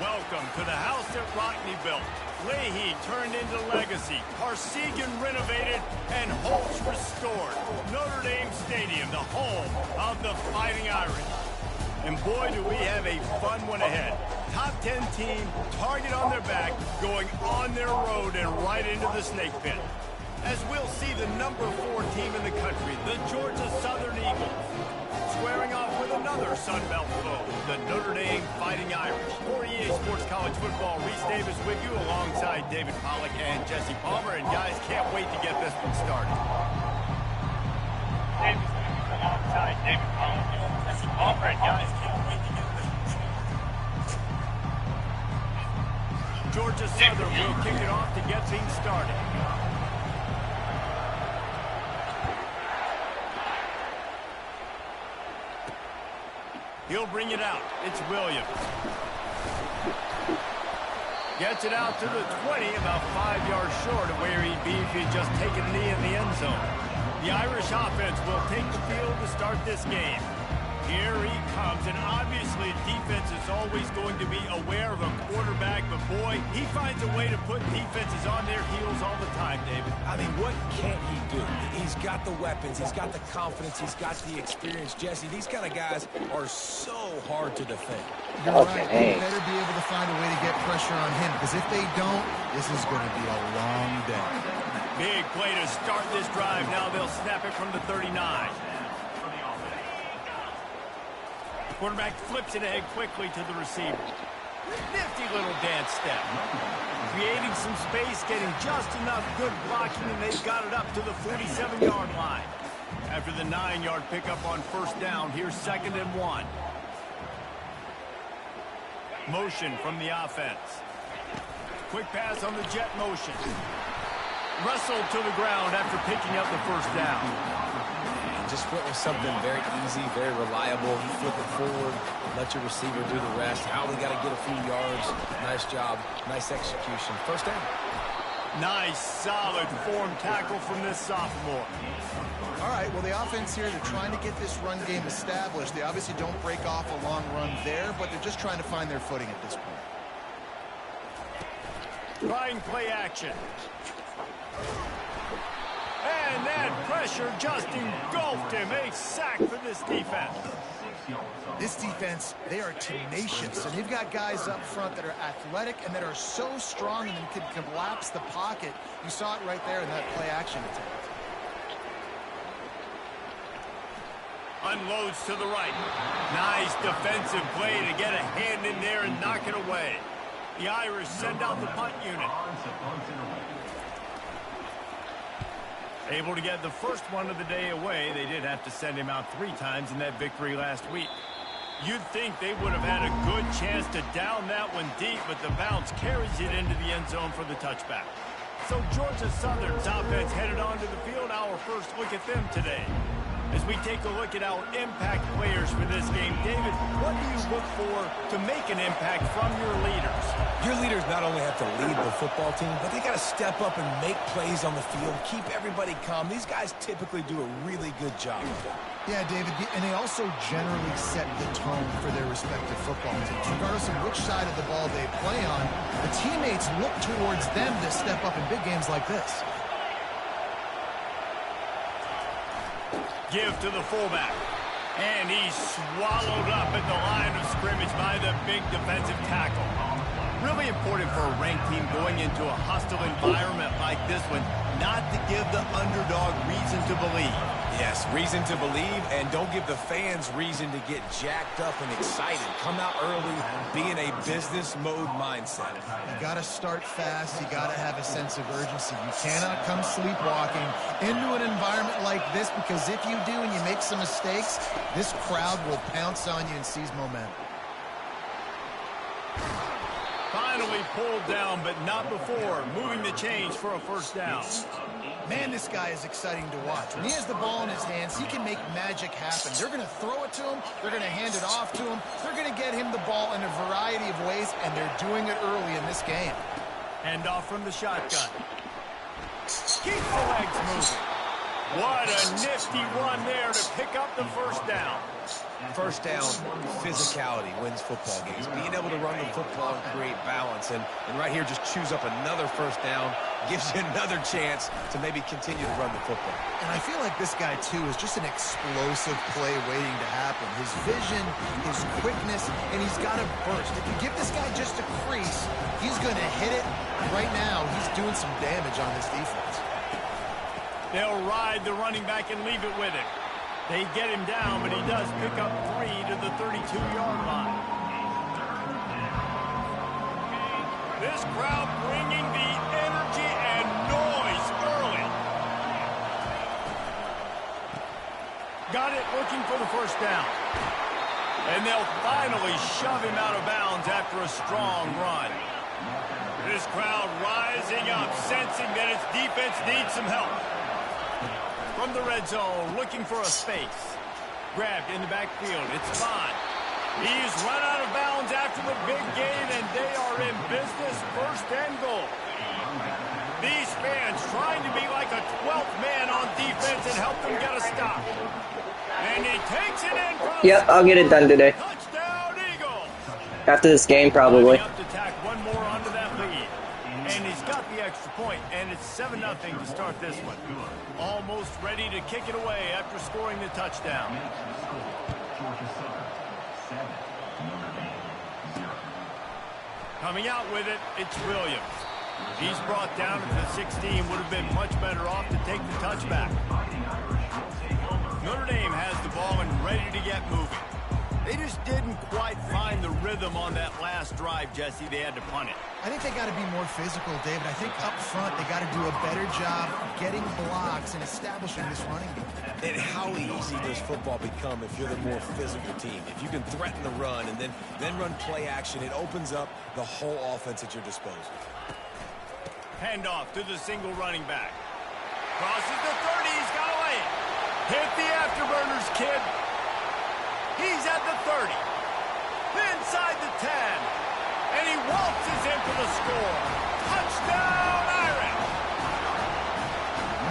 Welcome to the house that Rockne built. Leahy turned into legacy. Parsegan renovated and Holtz restored. Notre Dame Stadium, the home of the Fighting Irish. And boy, do we have a fun one ahead. Top 10 team, target on their back, going on their road and right into the snake pit. As we'll see the number 4 team in the country, the Georgia Southern Eagles, squaring off with another Sun Belt foe, the Notre Dame Fighting Irish. For EA Sports College Football, Reese Davis with you alongside David Pollack and Jesse Palmer. And guys, can't wait to get this one started. Davis with you alongside David Pollack and Jesse Palmer. And guys, can't wait to get this one started. Georgia Southern will kick it off to get things started. He'll bring it out. It's Williams. Gets it out to the 20, about 5 yards short of where he'd be if he'd just taken a knee in the end zone. The Irish offense will take the field to start this game. Here he comes, and obviously defense is always going to be aware of a quarterback, but boy, he finds a way to put defenses on their heels all the time, David. I mean, what can't he do? He's got the weapons, he's got the confidence, he's got the experience. Jesse, these kind of guys are so hard to defend. You're right. They better be able to find a way to get pressure on him, because if they don't, this is going to be a long day. Big play to start this drive. Now they'll snap it from the 39. Quarterback flips it ahead quickly to the receiver. Nifty little dance step. Creating some space, getting just enough good blocking, and they've got it up to the 47-yard line. After the 9-yard pickup on first down, here's 2nd and 1. Motion from the offense. Quick pass on the jet motion. Wrestled to the ground after picking up the first down. Just went with something very easy, very reliable. Flip it forward, let your receiver do the rest. How we got to get a few yards. Nice job, nice execution. First down. Nice, solid form tackle from this sophomore. All right, well, the offense here, they're trying to get this run game established. They obviously don't break off a long run there, but they're just trying to find their footing at this point. Trying play action. And that pressure just engulfed him. A sack for this defense. This defense, they are tenacious, and they've got guys up front that are athletic and that are so strong and can collapse the pocket. You saw it right there in that play action attempt. Unloads to the right. Nice defensive play to get a hand in there and knock it away. The Irish send out the punt unit. Able to get the first one of the day away. They did have to send him out 3 times in that victory last week. You'd think they would have had a good chance to down that one deep, but the bounce carries it into the end zone for the touchback. So Georgia Southern's offense headed onto the field. Our first look at them today. As we take a look at our impact players for this game, David, what do you look for to make an impact from your leaders? Your leaders not only have to lead the football team, but they got to step up and make plays on the field, keep everybody calm. These guys typically do a really good job. Yeah, David, and they also generally set the tone for their respective football teams. Regardless of which side of the ball they play on, the teammates look towards them to step up in big games like this. Give to the fullback. And he's swallowed up at the line of scrimmage by the big defensive tackle. Really important for a ranked team going into a hostile environment like this one, not to give the underdog reason to believe. Yes, reason to believe, and don't give the fans reason to get jacked up and excited. Come out early, be in a business mode mindset. You got to start fast. You got to have a sense of urgency. You cannot come sleepwalking into an environment like this, because if you do and you make some mistakes, this crowd will pounce on you and seize momentum. Finally pulled down, but not before. Moving the change for a first down. Man, this guy is exciting to watch. When he has the ball in his hands, he can make magic happen. They're going to throw it to him. They're going to hand it off to him. They're going to get him the ball in a variety of ways, and they're doing it early in this game. Hand off from the shotgun. Keep the legs moving. What a nifty run there to pick up the first down. First down, physicality wins football games. Being able to run the football and create balance. And right here, just choose up another first down, gives you another chance to maybe continue to run the football. And I feel like this guy, too, is just an explosive play waiting to happen. His vision, his quickness, and he's got a burst. If you give this guy just a crease, he's going to hit it. Right now, he's doing some damage on this defense. They'll ride the running back and leave it with him. They get him down, but he does pick up 3 to the 32-yard line. This crowd bringing the energy and noise early. Got it, looking for the first down. And they'll finally shove him out of bounds after a strong run. This crowd rising up, sensing that its defense needs some help. From the red zone, looking for a space. Grabbed in the backfield. It's Bond. He's run out of bounds after the big gain, and they are in business, first and goal. These fans trying to be like a 12th man on defense and help them get a stop. And he takes it in. Yep, I'll get it done today. Touchdown, Eagles. After this game, probably. Up to tack one more onto that lead. And he's got the extra point, and it's 7-0 to start this one. Almost ready to kick it away after scoring the touchdown. Coming out with it, it's Williams. He's brought down to the 16, would have been much better off to take the touchback. Notre Dame has the ball and ready to get moving. They just didn't quite find the rhythm on that last drive, Jesse. They had to punt it. I think they got to be more physical, David. I think up front they got to do a better job getting blocks and establishing this running game. And how easy does football become if you're the more physical team? If you can threaten the run and then run play action, it opens up the whole offense at your disposal. Handoff to the single running back. Crosses the 30. He's got away. Hit the afterburners, kid. He's at the 30. Inside the 10. And he waltzes in for the score. Touchdown, Irish.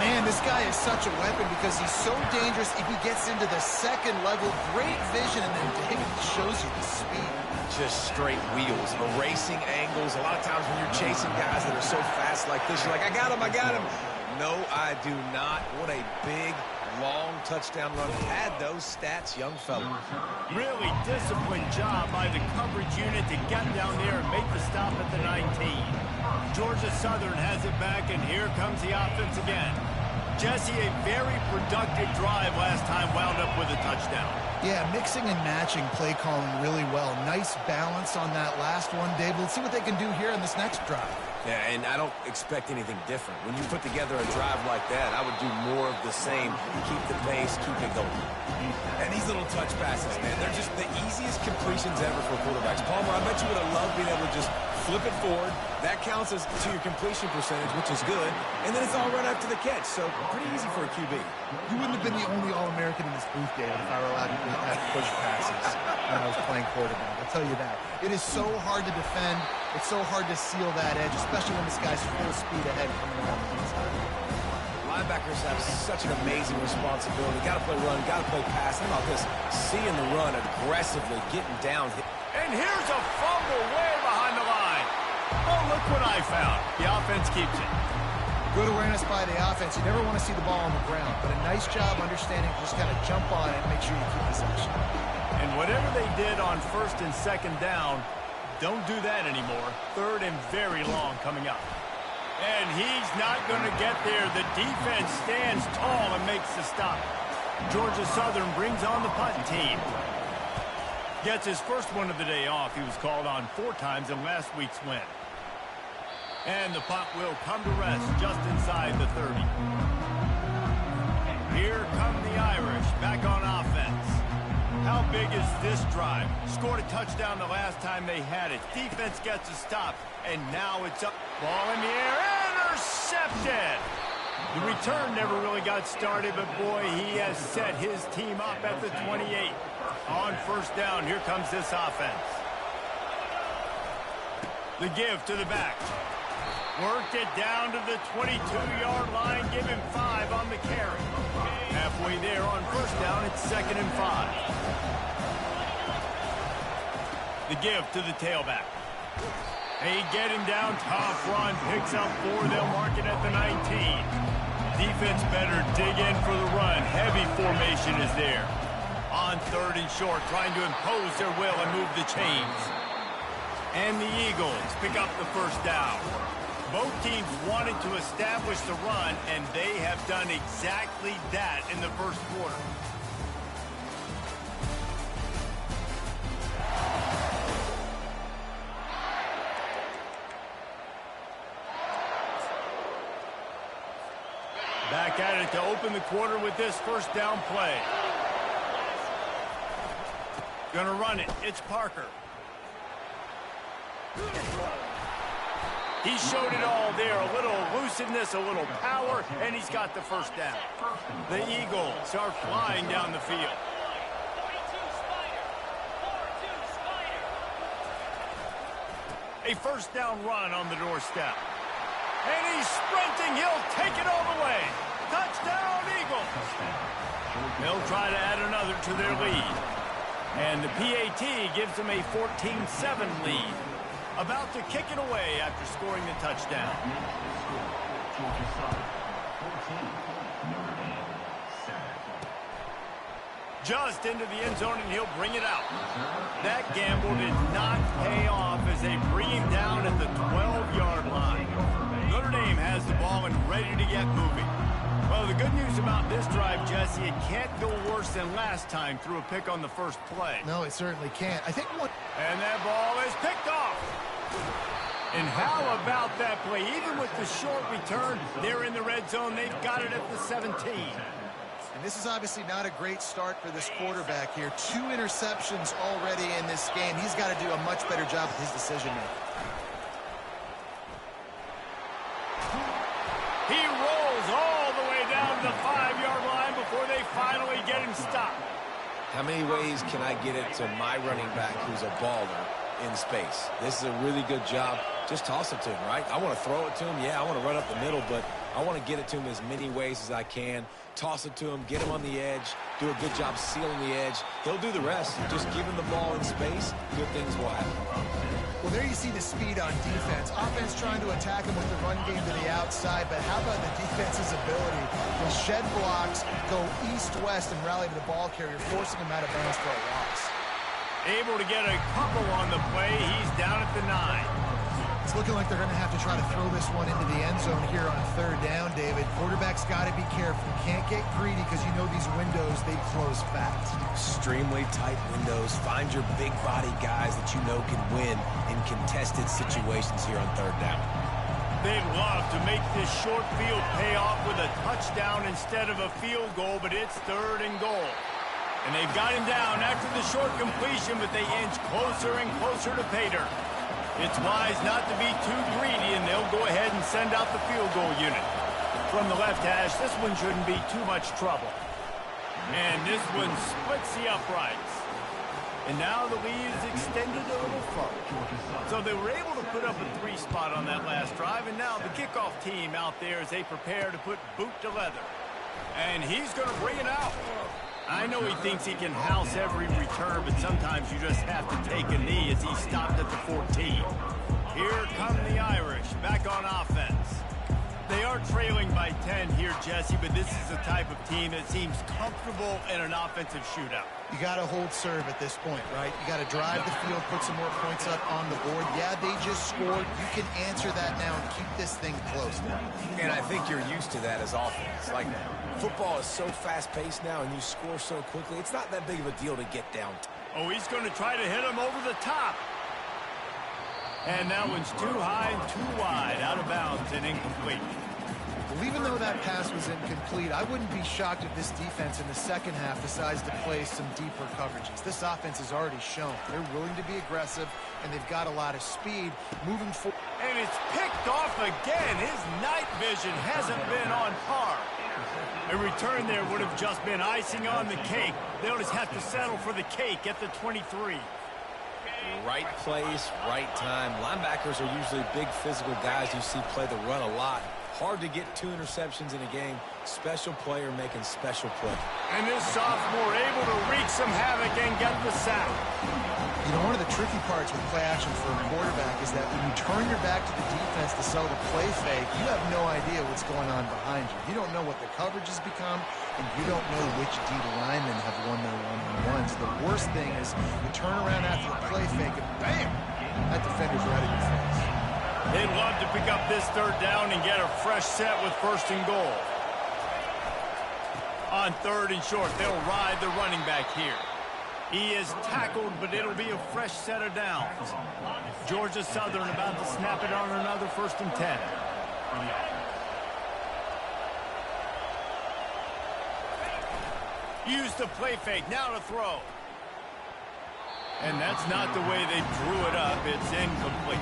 Man, this guy is such a weapon because he's so dangerous if he gets into the second level. Great vision, and then David shows you the speed. Just straight wheels, erasing angles. A lot of times when you're chasing guys that are so fast like this, you're like, I got him, I got him. No, I do not. What a big, long touchdown run. Had those stats, young fella. Really disciplined job by the coverage unit to get down there and make the stop at the 19. Georgia Southern has it back, and here comes the offense again. Jesse, a very productive drive last time, wound up with a touchdown. Yeah, mixing and matching play calling really well. Nice balance on that last one, Dave. Let's see what they can do here on this next drive. Yeah, and I don't expect anything different. When you put together a drive like that, I would do more of the same. Keep the pace, keep it going. And these little touch passes, man, they're just the easiest completions ever for quarterbacks. Palmer, I bet you would have loved being able to just flip it forward. That counts as to your completion percentage, which is good. And then it's all right after the catch, so pretty easy for a QB. You wouldn't have been the only All-American in this booth, David, if I were allowed to have push passes when I was playing quarterback. I'll tell you that. It is so hard to defend. It's so hard to seal that edge, especially when this guy's full speed ahead coming around the inside. Linebackers have such an amazing responsibility. Got to play run, got to play pass. Think about this, seeing the run aggressively, getting down. And here's a fumble way behind the line. Oh, look what I found. The offense keeps it. Good awareness by the offense. You never want to see the ball on the ground, but a nice job understanding to just kind of jump on it and make sure you keep possession. And whatever they did on first and second down, don't do that anymore. Third and very long coming up. And he's not going to get there. The defense stands tall and makes the stop. Georgia Southern brings on the punt team. Gets his first one of the day off. He was called on 4 times in last week's win. And the punt will come to rest just inside the 30. Here come the Irish back on offense. How big is this drive? Scored a touchdown the last time they had it. Defense gets a stop, and now it's up. Ball in the air, intercepted! The return never really got started, but boy, he has set his team up at the 28. On first down, here comes this offense. The give to the back. Worked it down to the 22-yard line. Give him 5 on the carry. Halfway there on first down, it's 2nd and 5. The give to the tailback. They get him down. Tough run. Picks up 4. They'll mark it at the 19. Defense better dig in for the run. Heavy formation is there. On 3rd and short, trying to impose their will and move the chains. And the Eagles pick up the first down. Both teams wanted to establish the run, and they have done exactly that in the first quarter. Back at it to open the quarter with this first down play. Gonna run it. It's Parker. He showed it all there. A little elusiveness, a little power, and he's got the first down. The Eagles are flying down the field. A first down run on the doorstep. And he's sprinting. He'll take it all the way. Touchdown, Eagles. They'll try to add another to their lead. And the PAT gives them a 14-7 lead. About to kick it away after scoring the touchdown. Just into the end zone, and he'll bring it out. That gamble did not pay off as they bring him down at the 12-yard line. Notre Dame has the ball and ready to get moving. Well, the good news about this drive, Jesse, it can't go worse than last time through a pick on the first play. No, it certainly can't. I think what... And that ball is picked off. And how about that play? Even with the short return, they're in the red zone. They've got it at the 17. And this is obviously not a great start for this quarterback here. 2 interceptions already in this game. He's got to do a much better job with his decision-making. He rolls all the way down to the 5-yard line before they finally get him stopped. How many ways can I get it to my running back who's a baller in space? This is a really good job. Just toss it to him, right? I want to throw it to him. Yeah, I want to run up the middle, but I want to get it to him as many ways as I can. Toss it to him, get him on the edge, do a good job sealing the edge. He'll do the rest. Just give him the ball in space, good things will happen. Well, there you see the speed on defense. Offense trying to attack him with the run game to the outside, but how about the defense's ability to shed blocks, go east-west, and rally to the ball carrier, forcing him out of bounds for a loss. Able to get a couple on the play. He's down at the 9. It's looking like they're going to have to try to throw this one into the end zone here on 3rd down, David. Quarterback's got to be careful. Can't get greedy because you know these windows, they close fast. Extremely tight windows. Find your big body guys that you know can win in contested situations here on 3rd down. They'd love to make this short field pay off with a touchdown instead of a field goal, but it's 3rd and goal. And they've got him down after the short completion, but they inch closer and closer to pay dirt. It's wise not to be too greedy, and they'll go ahead and send out the field goal unit. From the left hash, this one shouldn't be too much trouble. And this one splits the uprights. And now the lead is extended a little further. So they were able to put up a 3 spot on that last drive, and now the kickoff team out there as they prepare to put boot to leather. And he's going to bring it out. I know he thinks he can house every return, but sometimes you just have to take a knee as he stopped at the 14. Here come the Irish back on offense. They are trailing by 10 here, Jesse, but this is the type of team that seems comfortable in an offensive shootout. You got to hold serve at this point, right? You got to drive the field, put some more points up on the board. Yeah, they just scored. You can answer that now and keep this thing close. And I think you're used to that as offense. Like, football is so fast-paced now, and you score so quickly. It's not that big of a deal to get down. Oh, he's going to try to hit him over the top. And that one's too high and too wide, out of bounds and incomplete. Well, even though that pass was incomplete, I wouldn't be shocked if this defense in the second half decides to play some deeper coverages. This offense has already shown they're willing to be aggressive, and they've got a lot of speed moving forward. And it's picked off again. His night vision hasn't been on par. A return there would have just been icing on the cake. They'll just have to settle for the cake at the 23. Right place, right time. Linebackers are usually big physical guys you see play the run a lot. Hard to get 2 interceptions in a game. Special player making special play. And this sophomore able to wreak some havoc and get the sack. You know, one of the tricky parts with play action for a quarterback is that when you turn your back to the defense to sell the play fake, you have no idea what's going on behind you. You don't know what the coverage has become, and you don't know which D linemen have won their one-on-ones. The worst thing is you turn around after the play fake, and bam, that defender's right in your face. They'd love to pick up this 3rd down and get a fresh set with 1st and goal. On 3rd and short, they'll ride the running back here. He is tackled, but it'll be a fresh set of downs. Georgia Southern about to snap it on another 1st and 10. Use the play fake, now to throw. And that's not the way they drew it up. It's incomplete.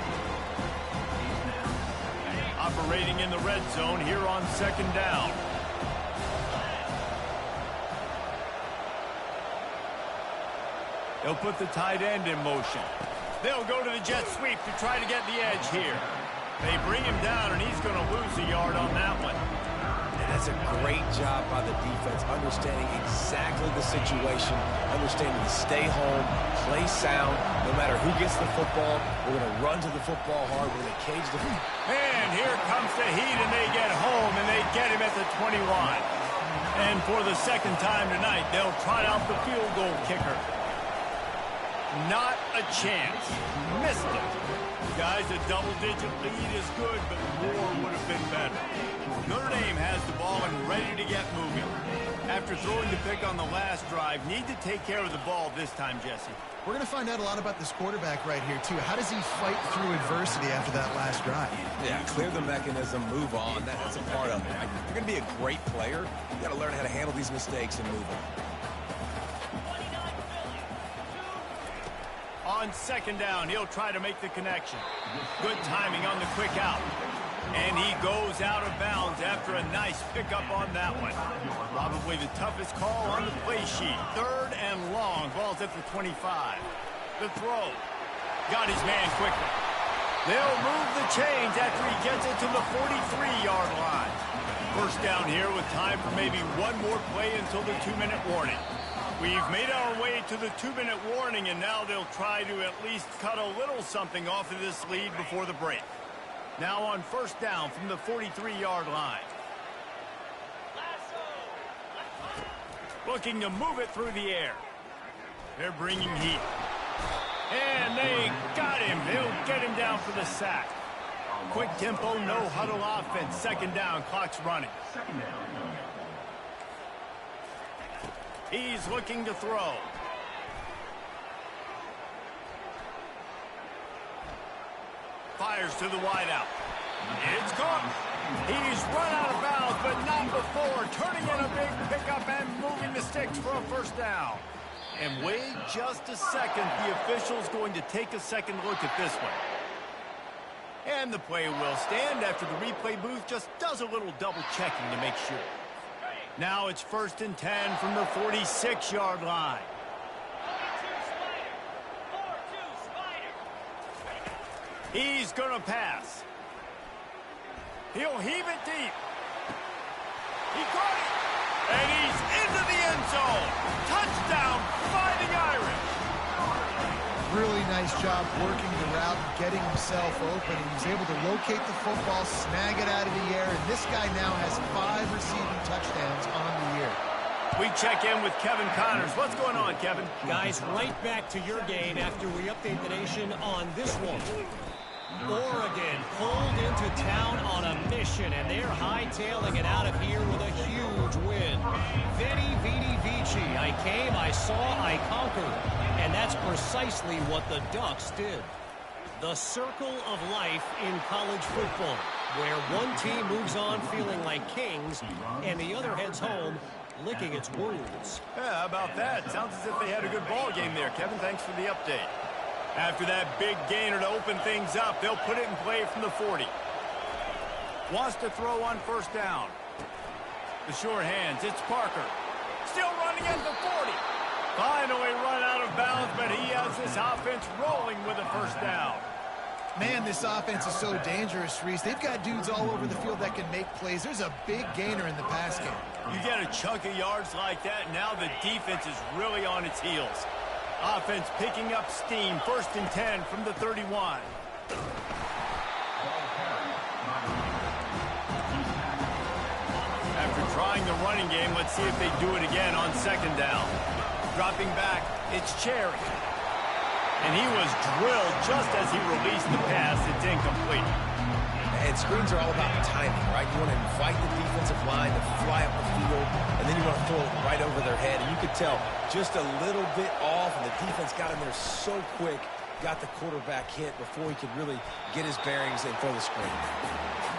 Operating in the red zone here on 2nd down. They'll put the tight end in motion. They'll go to the jet sweep to try to get the edge here. They bring him down, and he's going to lose a yard on that one. And that's a great job by the defense, understanding exactly the situation, understanding to stay home, play sound. No matter who gets the football, we're going to run to the football hard. We're going to cage the football. And here comes the heat, and they get home, and they get him at the 21. And for the 2nd time tonight, they'll trot out the field goal kicker. Not a chance. Missed it. Guys, a double-digit lead is good, but more would have been better. Notre Dame has the ball and ready to get moving. After throwing the pick on the last drive, need to take care of the ball this time, Jesse. We're going to find out a lot about this quarterback right here, too. How does he fight through adversity after that last drive? Yeah, clear the mechanism, move on. That's a part of it. If you're going to be a great player, you got to learn how to handle these mistakes and move on. On 2nd down, he'll try to make the connection. Good timing on the quick out. And he goes out of bounds after a nice pickup on that one. Probably the toughest call on the play sheet. 3rd and long. Ball's at the 25. The throw. Got his man quickly. They'll move the chains after he gets it to the 43-yard line. 1st down here with time for maybe one more play until the 2-minute warning. We've made our way to the 2-minute warning, and now they'll try to at least cut a little something off of this lead before the break. Now on 1st down from the 43-yard line. Looking to move it through the air. They're bringing heat. And they got him. They'll get him down for the sack. Quick tempo, no huddle offense. 2nd down, clock's running. He's looking to throw. Fires to the wideout. It's caught. He's run out of bounds, but not before. Turning in a big pickup and moving the sticks for a 1st down. And wait just a second. The official's going to take a second look at this one. And the play will stand after the replay booth just does a little double checking to make sure. Now it's 1st and 10 from the 46-yard line. He's going to pass. He'll heave it deep. He caught it. And he's into the end zone. Touchdown, Fighting Irish. Really nice job working the route, getting himself open, and he's able to locate the football, snag it out of the air, and this guy now has 5 receiving touchdowns on the year. We check in with Kevin Connors. What's going on, Kevin? Guys, right back to your game after we update the nation on this one. Oregon pulled into town on a mission, and they're hightailing it out of here with a huge win. Veni, Vidi, Vici. I came, I saw, I conquered. And that's precisely what the Ducks did. The circle of life in college football, where one team moves on feeling like kings, and the other heads home licking its wounds. Yeah, how about that? Sounds as if they had a good ball game there, Kevin. Thanks for the update. After that big gainer to open things up, they'll put it in play from the 40. Wants to throw on 1st down. The short hands, it's Parker. Still running at the 40. Finally run out of bounds, but he has this offense rolling with a first down. Man, this offense is so dangerous, Reese. They've got dudes all over the field that can make plays. There's a big gainer in the pass game. You get a chunk of yards like that, now the defense is really on its heels. Offense picking up steam, 1st and 10 from the 31. After trying the running game, let's see if they do it again on 2nd down. Dropping back, it's Cherry. And he was drilled just as he released the pass. It's incomplete. And screens are all about timing, right? You want to invite the defensive line to fly up the field, and then you want to throw it right over their head. And you could tell just a little bit off, and the defense got in there so quick, got the quarterback hit before he could really get his bearings and throw the screen.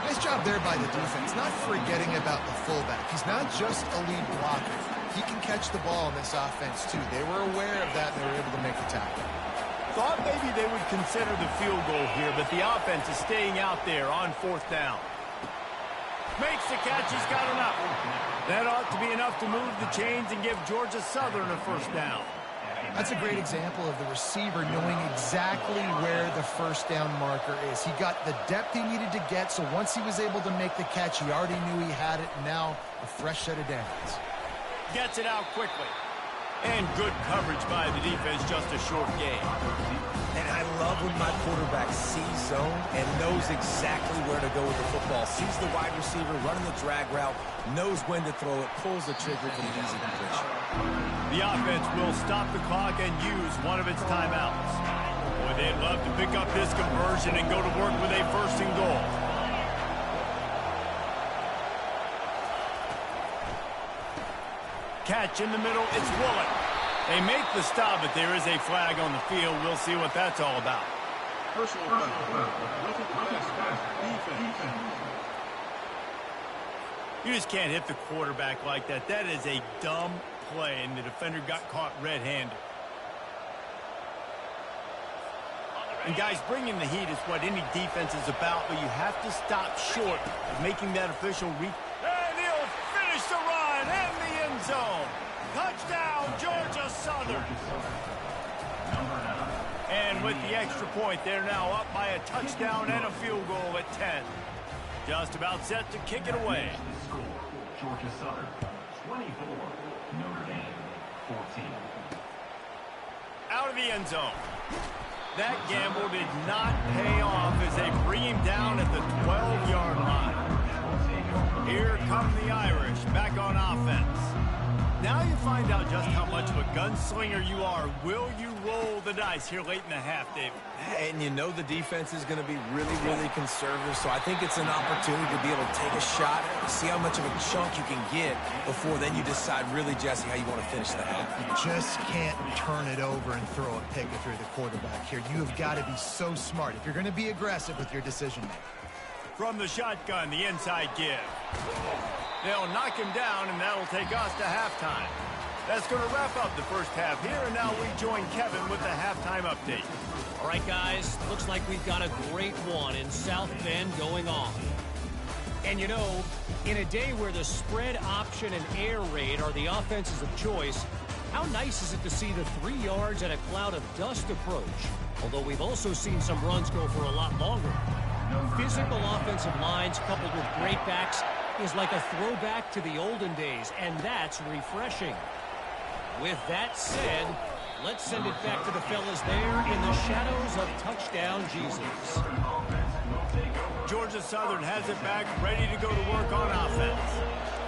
Nice job there by the defense, not forgetting about the fullback. He's not just a lead blocker. He can catch the ball in this offense, too. They were aware of that, and they were able to make the tackle. Thought maybe they would consider the field goal here, but the offense is staying out there on 4th down. Makes the catch. He's got enough. That ought to be enough to move the chains and give Georgia Southern a 1st down. That's a great example of the receiver knowing exactly where the 1st down marker is. He got the depth he needed to get, so once he was able to make the catch, he already knew he had it, and now a fresh set of downs. Gets it out quickly. And good coverage by the defense, just a short gain. And I love when my quarterback sees zone and knows exactly where to go with the football. Sees the wide receiver running the drag route, knows when to throw it, pulls the trigger for the easy completion. The offense will stop the clock and use one of its timeouts. Boy, they'd love to pick up this conversion and go to work with a 1st and goal. Catch in the middle, it's Willett. They make the stop, but there is a flag on the field. We'll see what that's all about. Personal foul. Defense. You just can't hit the quarterback like that. That is a dumb play, and the defender got caught red-handed. And guys, bringing the heat is what any defense is about, but you have to stop short of making that official reach. And he'll finish the run in the end zone. Touchdown, Georgia Southern. And with the extra point, they're now up by a touchdown and a field goal at 10. Just about set to kick it away. Georgia Southern, 24. Notre Dame, 14. Out of the end zone. That gamble did not pay off as they bring him down at the 12-yard line. Here come the Irish back on offense. Now you find out just how much of a gunslinger you are. Will you roll the dice here late in the half, David? And you know the defense is going to be really, really conservative, so I think it's an opportunity to be able to take a shot, see how much of a chunk you can get before then you decide really, Jesse, how you want to finish the half. You just can't turn it over and throw a pick if you're the quarterback here. You have got to be so smart if you're going to be aggressive with your decision-making. From the shotgun, the inside give. They'll knock him down, and that'll take us to halftime. That's going to wrap up the first half here, and now we join Kevin with the halftime update. All right, guys, looks like we've got a great one in South Bend going on. And, you know, in a day where the spread option and air raid are the offenses of choice, how nice is it to see the 3 yards and a cloud of dust approach? Although we've also seen some runs go for a lot longer. Physical offensive lines coupled with great backs is like a throwback to the olden days, and that's refreshing. With that said, let's send it back to the fellas there in the shadows of Touchdown Jesus. Georgia Southern has it back, ready to go to work on offense.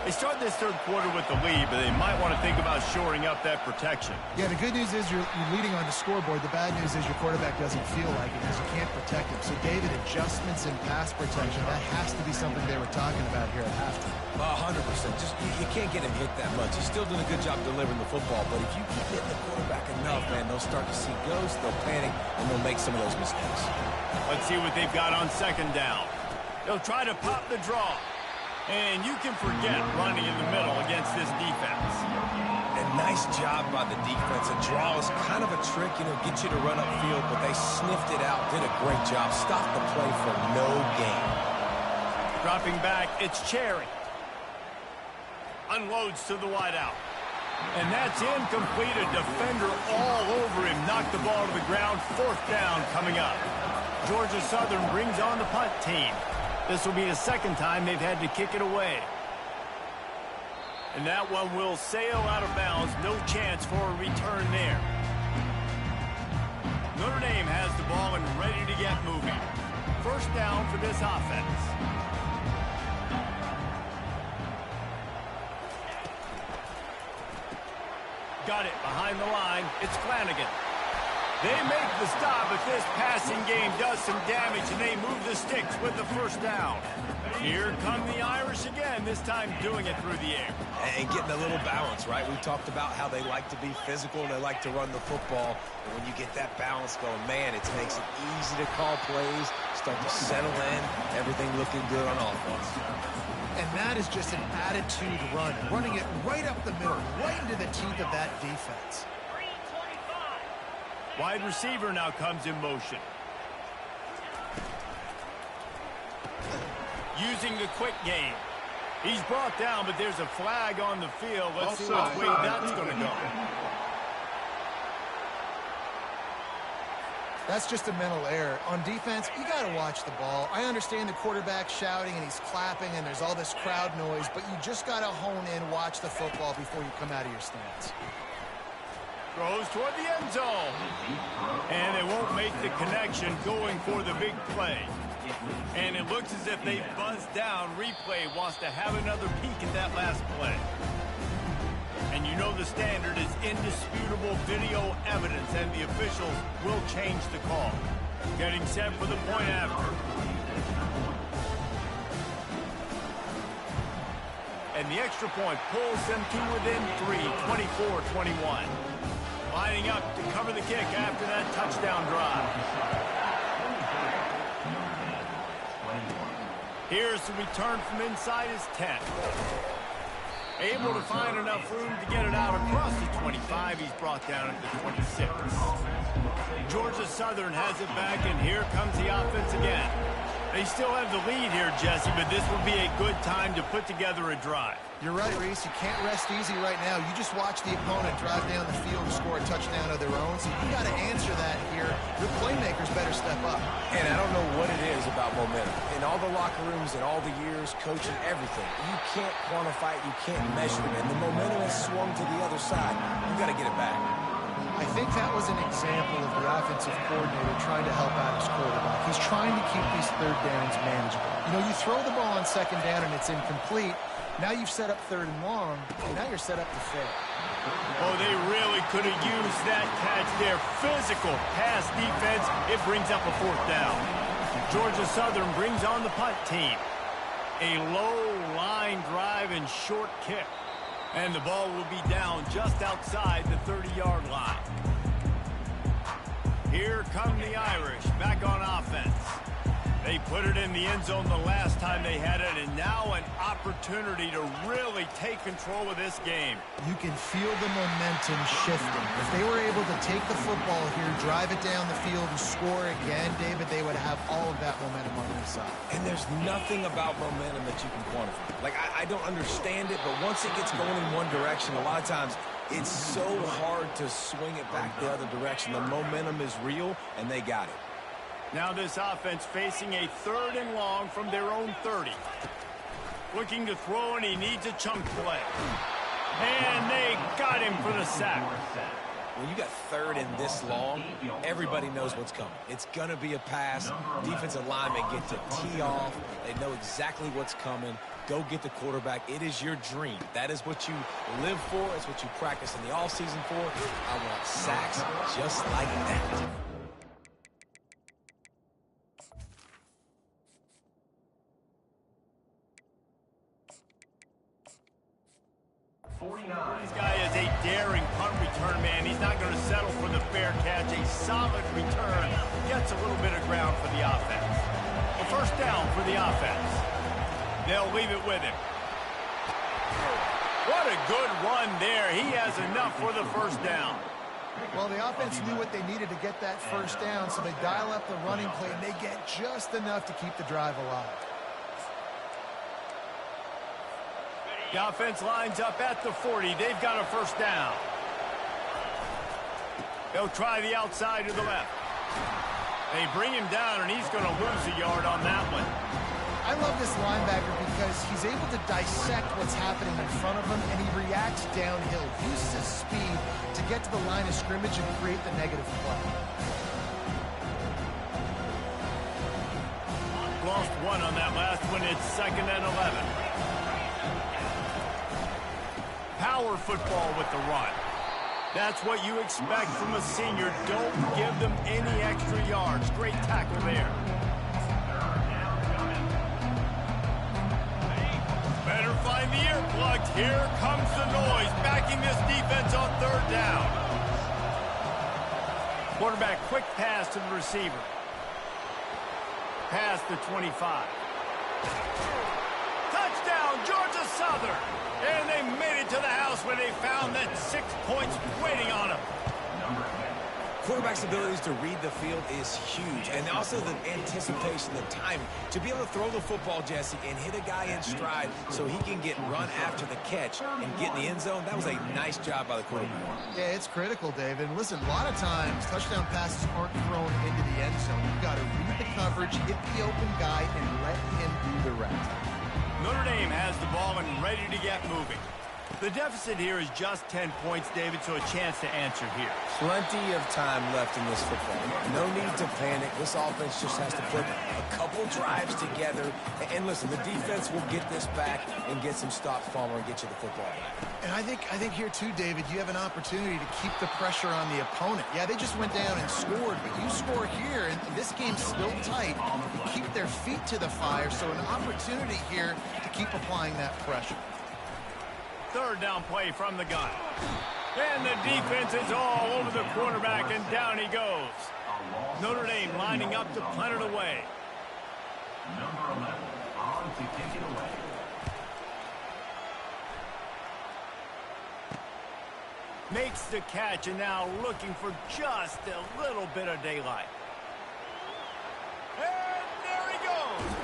They start this third quarter with the lead, but they might want to think about shoring up that protection. Yeah, the good news is you're leading on the scoreboard. The bad news is your quarterback doesn't feel like it because you can't protect him. So, David, adjustments in pass protection, that has to be something they were talking about here at halftime. 100%. Just you can't get him hit that much. He's still doing a good job delivering the football, but if you keep hitting the quarterback enough, man, they'll start to see ghosts, they'll panic, and they'll make some of those mistakes. Let's see what they've got on second down. They'll try to pop the draw. And you can forget running in the middle against this defense. And nice job by the defense. A draw is kind of a trick, you know, get you to run upfield, but they sniffed it out, did a great job, stopped the play for no gain. Dropping back, it's Cherry. Unloads to the wideout. And that's incomplete. A defender all over him. Knocked the ball to the ground. 4th down coming up. Georgia Southern brings on the punt team. This will be the 2nd time they've had to kick it away. And that one will sail out of bounds. No chance for a return there. Notre Dame has the ball and ready to get moving. 1st down for this offense. Got it behind the line. It's Flanagan. They make the stop, but this passing game does some damage, and they move the sticks with the 1st down. Here come the Irish again, this time doing it through the air. And getting a little balance, right? We talked about how they like to be physical and they like to run the football. And when you get that balance going, man, it makes it easy to call plays, start to settle in, everything looking good on offense. And that is just an attitude run, running it right up the middle, right into the teeth of that defense. Wide receiver now comes in motion. Using the quick game. He's brought down, but there's a flag on the field. Let's see which way that's going to go. That's just a mental error. On defense, you got to watch the ball. I understand the quarterback shouting and he's clapping and there's all this crowd noise, but you just got to hone in, watch the football before you come out of your stance. Throws toward the end zone. And they won't make the connection going for the big play. And it looks as if they buzzed down. Replay wants to have another peek at that last play. And you know the standard is indisputable video evidence, and the officials will change the call. Getting set for the point after. And the extra point pulls them to within 3, 24-21. Lining up to cover the kick after that touchdown drive. Here's the return from inside his 10. Able to find enough room to get it out across the 25. He's brought down at the 26. Georgia Southern has it back, and here comes the offense again. They still have the lead here, Jesse, but this will be a good time to put together a drive. You're right, Reese. You can't rest easy right now. You just watch the opponent drive down the field and score a touchdown of their own. So you got to answer that here. Your playmakers better step up. And I don't know what it is about momentum. In all the locker rooms and all the years, coaching, everything, you can't quantify it, you can't measure it. And the momentum has swung to the other side. You got to get it back. I think that was an example of the offensive coordinator trying to help out his quarterback. He's trying to keep these 3rd downs manageable. You know, you throw the ball on 2nd down and it's incomplete. Now you've set up 3rd and long, and now you're set up to fail. Oh, they really could have used that catch there. Physical pass defense. It brings up a 4th down. Georgia Southern brings on the punt team. A low line drive and short kick. And the ball will be down just outside the 30-yard line. Here come the Irish back on offense. They put it in the end zone the last time they had it, and now an opportunity to really take control of this game. You can feel the momentum shifting. If they were able to take the football here, drive it down the field, and score again, David, they would have all of that momentum on their side. And there's nothing about momentum that you can quantify. Like, I don't understand it, but once it gets going in one direction, a lot of times it's so hard to swing it back the other direction. The momentum is real, and they got it. Now this offense facing a 3rd and long from their own 30. Looking to throw, and he needs a chunk play. And they got him for the sack. When you got 3rd and this long, everybody knows what's coming. It's going to be a pass. Defensive linemen get to tee off. They know exactly what's coming. Go get the quarterback. It is your dream. That is what you live for. It's what you practice in the offseason for. I want sacks just like that. This guy is a daring punt return man. He's not going to settle for the fair catch. A solid return. Gets a little bit of ground for the offense. A 1st down for the offense. They'll leave it with him. What a good run there. He has enough for the 1st down. Well, the offense knew what they needed to get that 1st down, so they dial up the running play, and they get just enough to keep the drive alive. The offense lines up at the 40. They've got a first down. They'll try the outside to the left. They bring him down, and he's going to lose a yard on that one. I love this linebacker because he's able to dissect what's happening in front of him, and he reacts downhill, uses his speed to get to the line of scrimmage and create the negative play. Lost one on that last one. It's 2nd and 11. Power football with the run. That's what you expect from a senior. Don't give them any extra yards. Great tackle there. Better find the earplugs. Here comes the noise, backing this defense on 3rd down. Quarterback, quick pass to the receiver. Past the 25. Touchdown, Georgia Southern. And they made it to the house where they found that 6 points waiting on them. Quarterback's abilities to read the field is huge, and also the anticipation, the timing. To be able to throw the football, Jesse, and hit a guy in stride so he can get run after the catch and get in the end zone, that was a nice job by the quarterback. Yeah, it's critical, David. Listen, a lot of times touchdown passes aren't thrown into the end zone. You've got to read the coverage, hit the open guy, and let him do the rest. Notre Dame has the ball and ready to get moving. The deficit here is just 10 points, David, so a chance to answer here. Plenty of time left in this football. No need to panic. This offense just has to put a couple drives together. And listen, the defense will get this back and get some stops, Palmer, and get you the football back. And I think here too, David, you have an opportunity to keep the pressure on the opponent. Yeah, they just went down and scored, but you score here, and this game's still tight. You keep their feet to the fire, so an opportunity here to keep applying that pressure. 3rd down play from the gun. And the defense is all over the quarterback, and down he goes. Notre Dame lining up to punt it away. Number 11 on to kick it away. Makes the catch, and now looking for just a little bit of daylight. And there he goes.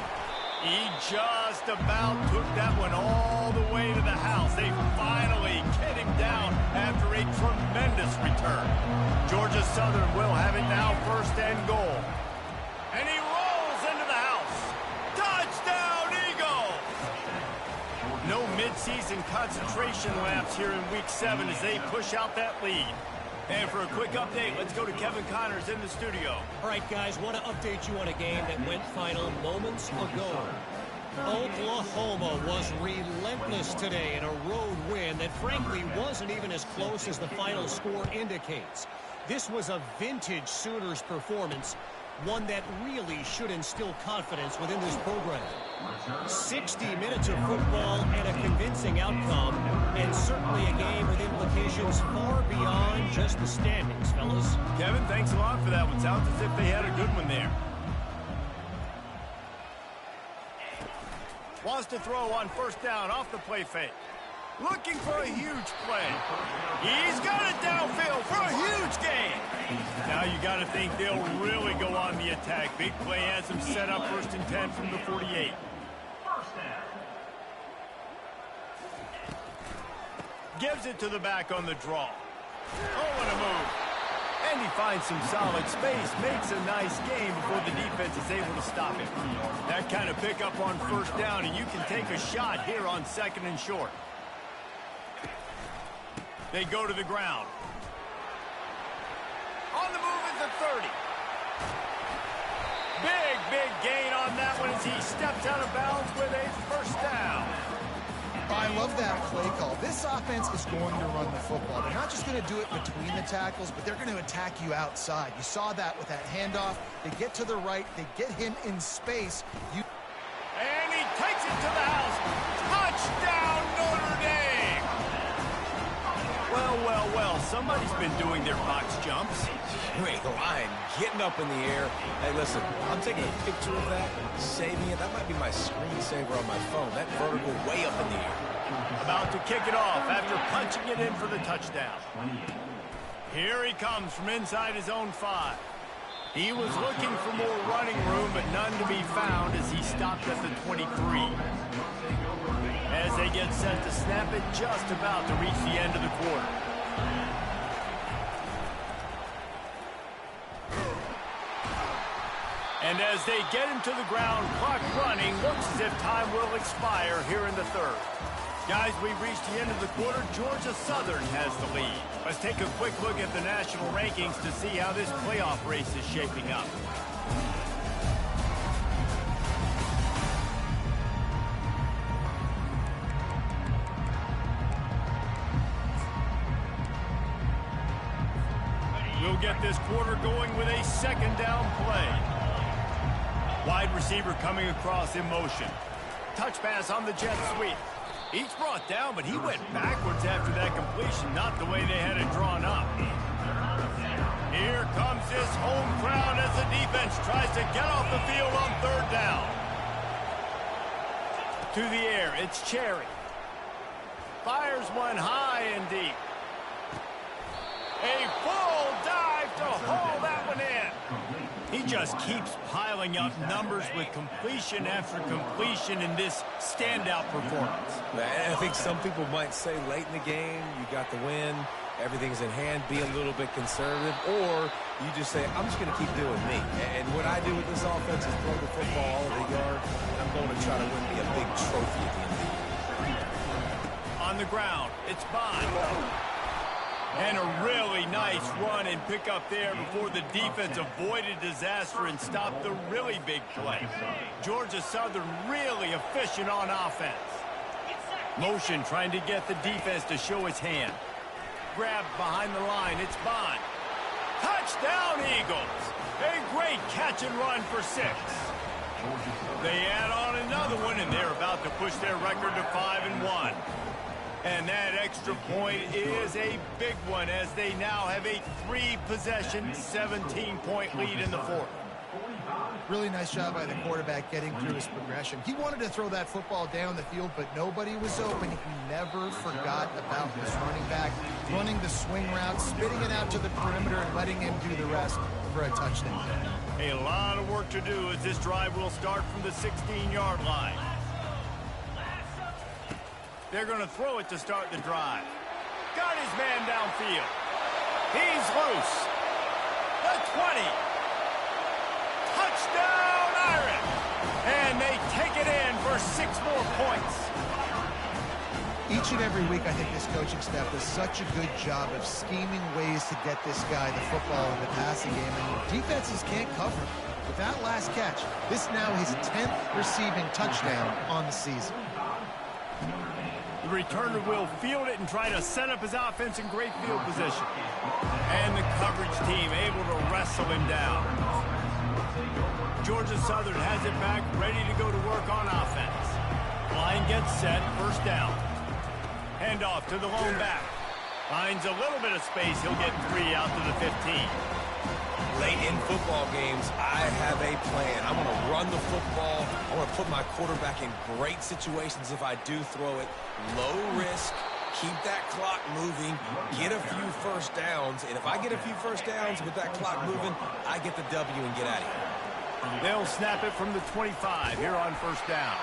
He just about took that one all the way to the house. They finally get him down after a tremendous return. Georgia Southern will have it now, 1st and goal. And he rolls into the house. Touchdown, Eagles! No midseason concentration laps here in Week 7 as they push out that lead. And for a quick update, let's go to Kevin Connors in the studio. All right, guys, want to update you on a game that went final moments ago. Oklahoma was relentless today in a road win that frankly wasn't even as close as the final score indicates. This was a vintage Sooners performance, one that really should instill confidence within this program. 60 minutes of football and a convincing outcome, and certainly a game with implications far beyond just the standings, fellas. Kevin, thanks a lot for that one. Sounds as if they had a good one there. Wants to throw on 1st down off the play fake. Looking for a huge play. He's got it downfield for a huge gain. Now you got to think they'll really go on the attack. Big play has them set up 1st and 10 from the 48. Gives it to the back on the draw. Oh, what a move. And he finds some solid space. Makes a nice game before the defense is able to stop him. That kind of pickup on 1st down, and you can take a shot here on 2nd and short. They go to the ground. On the move is the 30. Big gain on that one as he steps out of bounds with a 1st down. I love that play call. This offense is going to run the football. They're not just going to do it between the tackles, but they're going to attack you outside. You saw that with that handoff. They get to the right. They get him in space. And he takes it to the house. Touchdown, Notre Dame. Well, somebody's been doing their box jumps. Great line, getting up in the air. Hey, listen, I'm taking a picture of that, saving it. That might be my screensaver on my phone. That vertical way up in the air. About to kick it off after punching it in for the touchdown. Here he comes from inside his own 5. He was looking for more running room, but none to be found as he stopped at the 23. As as they get set to snap it just about to reach the end of the quarter. And as they get him to the ground, clock running, looks as if time will expire here in the third. Guys, we've reached the end of the quarter. Georgia Southern has the lead. Let's take a quick look at the national rankings to see how this playoff race is shaping up. We'll get this quarter going with a second down play. Wide receiver coming across in motion. Touch pass on the jet sweep. He's brought down, but he went backwards after that completion, not the way they had it drawn up. Here comes this home crowd as the defense tries to get off the field on third down. To the air, it's Cherry. Fires one high and deep. A full dive to haul that one in. He just keeps piling up numbers with completion after completion in this standout performance. I think some people might say late in the game, you got the win, everything's in hand, be a little bit conservative, or you just say, I'm just going to keep doing me. And what I do with this offense is throw the football all over the yard, and I'm going to try to win me a big trophy at the end of the year. On the ground, it's Bond. And a really nice run and pick up there before the defense avoided disaster and stopped the really big play. Georgia Southern really efficient on offense. Motion trying to get the defense to show its hand. Grabbed behind the line, it's Bond. Touchdown Eagles! A great catch and run for 6. They add on another one and they're about to push their record to 5-1. And that extra point is a big one as they now have a 3-possession, 17-point lead in the fourth. Really nice job by the quarterback getting through his progression. He wanted to throw that football down the field, but nobody was open. He never forgot about his running back, running the swing route, spitting it out to the perimeter, and letting him do the rest for a touchdown. A lot of work to do as this drive will start from the 16-yard line. They're going to throw it to start the drive. Got his man downfield. He's loose. The 20. Touchdown, Iron. And they take it in for 6 more points. Each and every week, I think this coaching staff does such a good job of scheming ways to get this guy the football in the passing game, and defenses can't cover him. With that last catch, this now his 10th receiving touchdown on the season. The returner will field it and try to set up his offense in great field position. And the coverage team able to wrestle him down. Georgia Southern has it back, ready to go to work on offense. Line gets set, first down. Handoff to the lone back. Finds a little bit of space, he'll get 3 out to the 15. Late in football games, I have a plan. I'm going to run the football. I want to put my quarterback in great situations if I do throw it. Low risk, keep that clock moving, get a few first downs. And if I get a few first downs with that clock moving, I get the W and get out of here. They'll snap it from the 25 here on first down.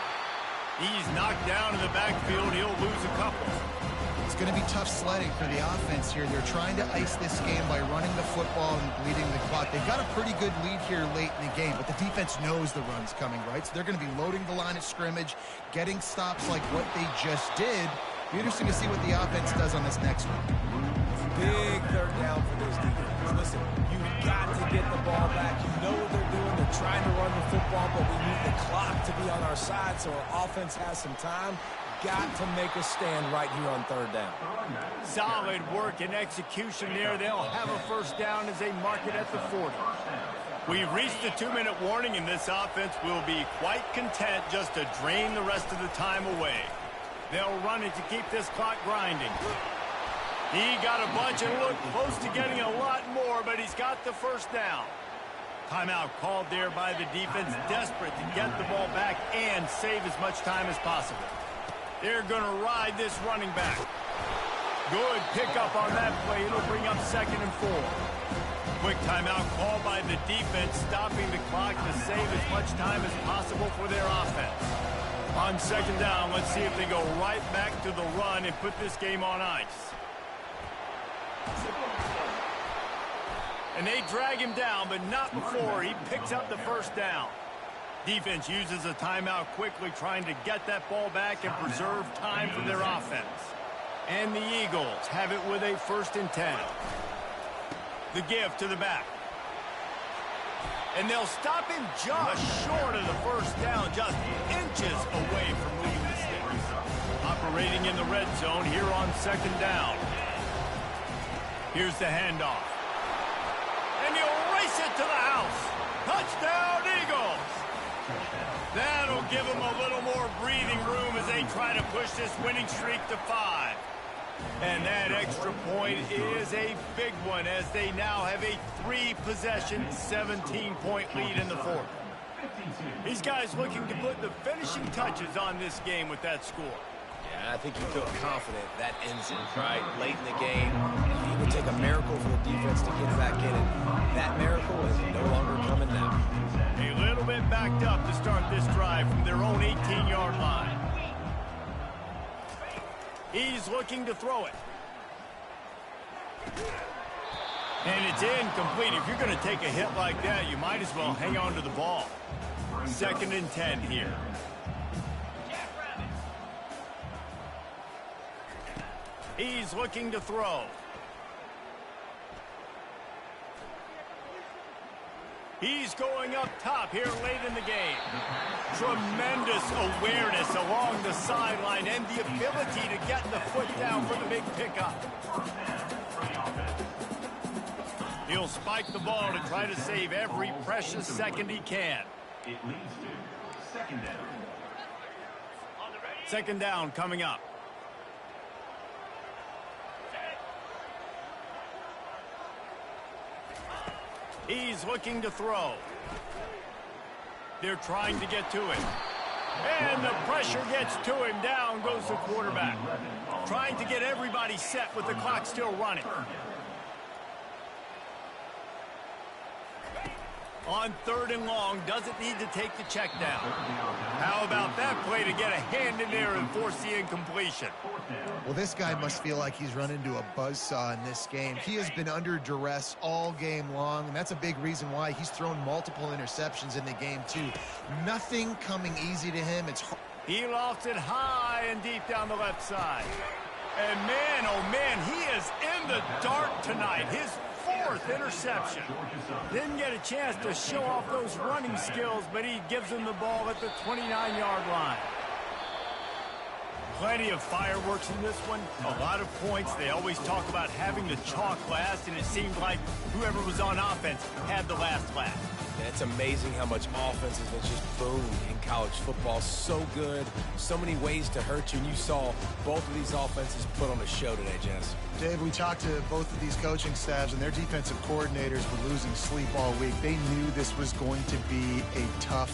He's knocked down in the backfield. He'll lose a couple. It's going to be tough sledding for the offense here. They're trying to ice this game by running the football and bleeding the clock. They've got a pretty good lead here late in the game, but the defense knows the run's coming, right? So they're going to be loading the line of scrimmage, getting stops like what they just did. Be interesting to see what the offense does on this next one. Big third down for this defense. Listen, you've got to get the ball back. You know what they're doing. They're trying to run the football, but we need the clock to be on our side so our offense has some time. Got to make a stand right here on third down. Solid work and execution there. They'll have a first down as they mark it at the 40. We've reached the 2-minute warning, and this offense will be quite content just to drain the rest of the time away. They'll run it to keep this clock grinding. He got a bunch and looked close to getting a lot more, but he's got the first down. Timeout called there by the defense, desperate to get the ball back and save as much time as possible. They're going to ride this running back. Good pickup on that play. It'll bring up 2nd and 4. Quick timeout called by the defense, stopping the clock to save as much time as possible for their offense. On second down, let's see if they go right back to the run and put this game on ice. And they drag him down, but not before he picks up the first down. Defense uses a timeout quickly, trying to get that ball back and preserve time for their offense. And the Eagles have it with a 1st and 10. The give to the back. And they'll stop him just short of the first down, just inches away from moving the sticks. Operating in the red zone here on second down. Here's the handoff. And he'll race it to the house. Touchdown, Eagles! That'll give them a little more breathing room as they try to push this winning streak to 5. And that extra point is a big one as they now have a 3-possession, 17-point lead in the 4th. These guys looking to put the finishing touches on this game with that score. Yeah, I think you feel confident that ends it, right? Late in the game, it would take a miracle for the defense to get back in it. That miracle is no longer coming now. A little bit backed up to start this drive from their own 18-yard line. He's looking to throw it. And it's incomplete. If you're going to take a hit like that, you might as well hang on to the ball. 2nd and 10 here. He's looking to throw. He's going up top here late in the game. Tremendous awareness along the sideline and the ability to get the foot down for the big pickup. He'll spike the ball to try to save every precious second he can. It leads to 2nd down. 2nd down coming up. He's looking to throw. They're trying to get to it. And the pressure gets to him. Down goes the quarterback. Trying to get everybody set with the clock still running. On 3rd and long, doesn't need to take the check down. How about that play to get a hand in there and force the incompletion? Well, this guy must feel like he's run into a buzzsaw in this game. He has been under duress all game long, and that's a big reason why he's thrown multiple interceptions in the game, too. Nothing coming easy to him. It's hard. He lofts it high and deep down the left side. And man, oh man, he is in the dark tonight. His 4th interception. Didn't get a chance to show off those running skills, but he gives him the ball at the 29-yard line. Plenty of fireworks in this one. A lot of points. They always talk about having the chalk last, and it seemed like whoever was on offense had the last laugh. And it's amazing how much offense has been just boomed in college football. So good, so many ways to hurt you, and you saw both of these offenses put on a show today, Jess. Dave, we talked to both of these coaching staffs, and their defensive coordinators were losing sleep all week. They knew this was going to be a tough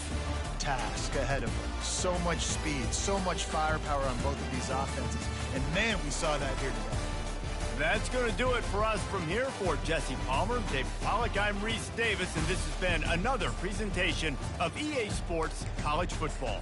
task ahead of them. So much speed, so much firepower on both of these offenses. And man, we saw that here today. That's going to do it for us from here. For Jesse Palmer, Dave Pollack, I'm Reese Davis, and this has been another presentation of EA Sports College Football.